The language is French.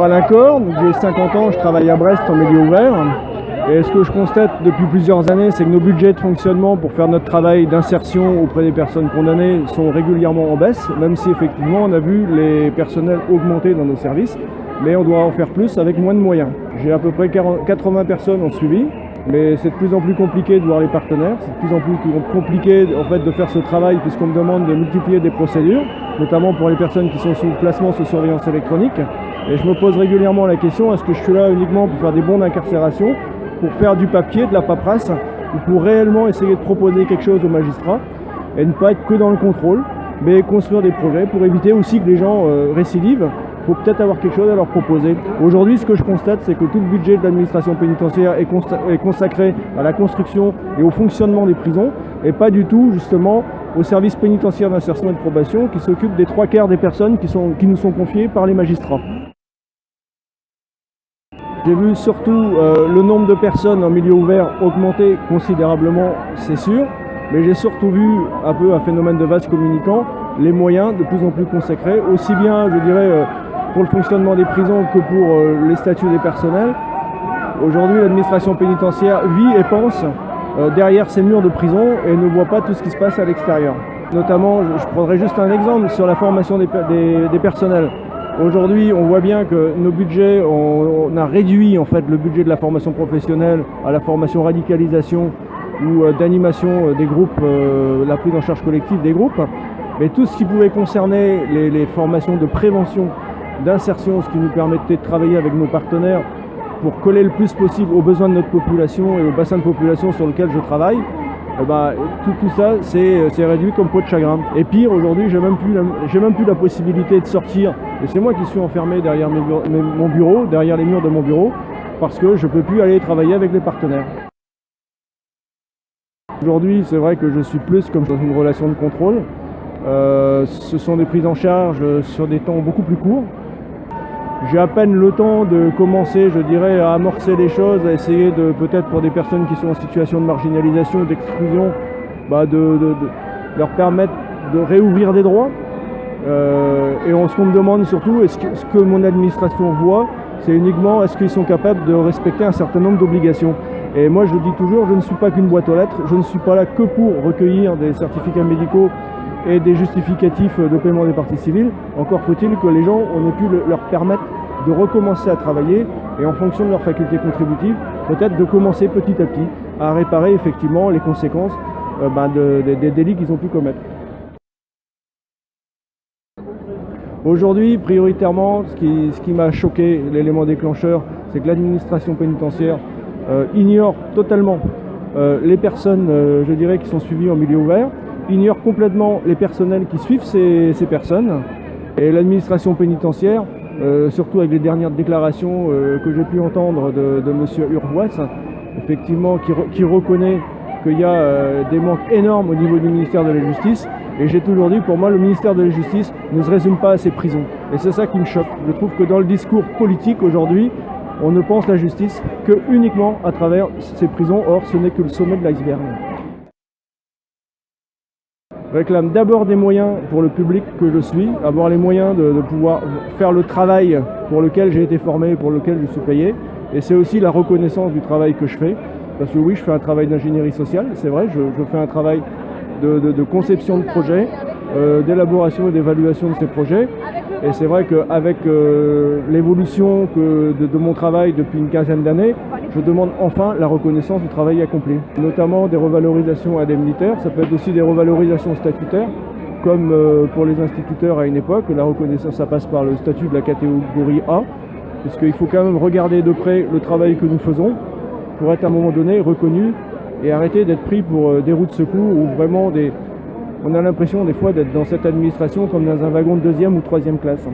Alain Corne, j'ai 50 ans, je travaille à Brest en milieu ouvert. Et ce que je constate depuis plusieurs années, c'est que nos budgets de fonctionnement pour faire notre travail d'insertion auprès des personnes condamnées sont régulièrement en baisse, même si effectivement on a vu les personnels augmenter dans nos services, mais on doit en faire plus avec moins de moyens. J'ai à peu près 80 personnes en suivi, mais c'est de plus en plus compliqué de voir les partenaires, c'est de plus en plus compliqué en fait de faire ce travail puisqu'on me demande de multiplier des procédures, notamment pour les personnes qui sont sous placement sous surveillance électronique. Et je me pose régulièrement la question, est-ce que je suis là uniquement pour faire des bons d'incarcération, pour faire du papier, de la paperasse, ou pour réellement essayer de proposer quelque chose aux magistrats et ne pas être que dans le contrôle, mais construire des projets pour éviter aussi que les gens récidivent. Il faut peut-être avoir quelque chose à leur proposer. Aujourd'hui, ce que je constate, c'est que tout le budget de l'administration pénitentiaire est consacré à la construction et au fonctionnement des prisons, et pas du tout, justement, au service pénitentiaire d'insertion et de probation qui s'occupe des 3/4 des personnes qui nous sont confiées par les magistrats. J'ai vu surtout le nombre de personnes en milieu ouvert augmenter considérablement, c'est sûr, mais j'ai surtout vu un peu un phénomène de vase communicant, les moyens de plus en plus consacrés, aussi bien, je dirais, pour le fonctionnement des prisons que pour les statuts des personnels. Aujourd'hui, l'administration pénitentiaire vit et pense derrière ces murs de prison et ne voit pas tout ce qui se passe à l'extérieur. Notamment, je prendrai juste un exemple sur la formation des personnels. Aujourd'hui, on voit bien que nos budgets, on a réduit en fait le budget de la formation professionnelle à la formation radicalisation ou d'animation des groupes, la prise en charge collective des groupes. Mais tout ce qui pouvait concerner les formations de prévention, d'insertion, ce qui nous permettait de travailler avec nos partenaires pour coller le plus possible aux besoins de notre population et au bassin de population sur lequel je travaille, tout ça c'est réduit comme peau de chagrin. Et pire, aujourd'hui, j'ai même plus la possibilité de sortir. Et c'est moi qui suis enfermé derrière mon bureau, derrière les murs de mon bureau, parce que je ne peux plus aller travailler avec les partenaires. Aujourd'hui, c'est vrai que je suis plus comme dans une relation de contrôle. Ce sont des prises en charge sur des temps beaucoup plus courts. J'ai à peine le temps de commencer, je dirais, à amorcer les choses, à essayer de, peut-être pour des personnes qui sont en situation de marginalisation, d'exclusion, de leur permettre de réouvrir des droits. Et ce qu'on me demande surtout, ce que mon administration voit, c'est uniquement est-ce qu'ils sont capables de respecter un certain nombre d'obligations. Et moi je dis toujours, je ne suis pas qu'une boîte aux lettres, je ne suis pas là que pour recueillir des certificats médicaux et des justificatifs de paiement des parties civiles. Encore faut-il que les gens, on ait pu leur permettre de recommencer à travailler et en fonction de leurs facultés contributives, peut-être de commencer petit à petit à réparer effectivement les conséquences des délits qu'ils ont pu commettre. Aujourd'hui, prioritairement, ce qui m'a choqué, l'élément déclencheur, c'est que l'administration pénitentiaire ignore totalement les personnes, je dirais, qui sont suivies en milieu ouvert, ignore complètement les personnels qui suivent ces personnes. Et l'administration pénitentiaire, surtout avec les dernières déclarations que j'ai pu entendre de M. Urvoas, effectivement, qui reconnaît qu'il y a des manques énormes au niveau du ministère de la Justice. Et j'ai toujours dit, pour moi, le ministère de la Justice ne se résume pas à ses prisons. Et c'est ça qui me choque. Je trouve que dans le discours politique aujourd'hui, on ne pense la justice que uniquement à travers ces prisons. Or, ce n'est que le sommet de l'iceberg. Je réclame d'abord des moyens pour le public que je suis, avoir les moyens de pouvoir faire le travail pour lequel j'ai été formé, pour lequel je suis payé. Et c'est aussi la reconnaissance du travail que je fais. Parce que oui, je fais un travail d'ingénierie sociale, c'est vrai, je fais un travail de conception de projets, d'élaboration et d'évaluation de ces projets. Et c'est vrai qu'avec l'évolution de mon travail depuis une quinzaine d'années, je demande enfin la reconnaissance du travail accompli. Notamment des revalorisations indemnitaires, ça peut être aussi des revalorisations statutaires, comme pour les instituteurs à une époque. La reconnaissance, ça passe par le statut de la catégorie A, puisqu'il faut quand même regarder de près le travail que nous faisons pour être à un moment donné reconnu et arrêter d'être pris pour des roues de secours ou vraiment on a l'impression des fois d'être dans cette administration comme dans un wagon de 2e ou 3e classe.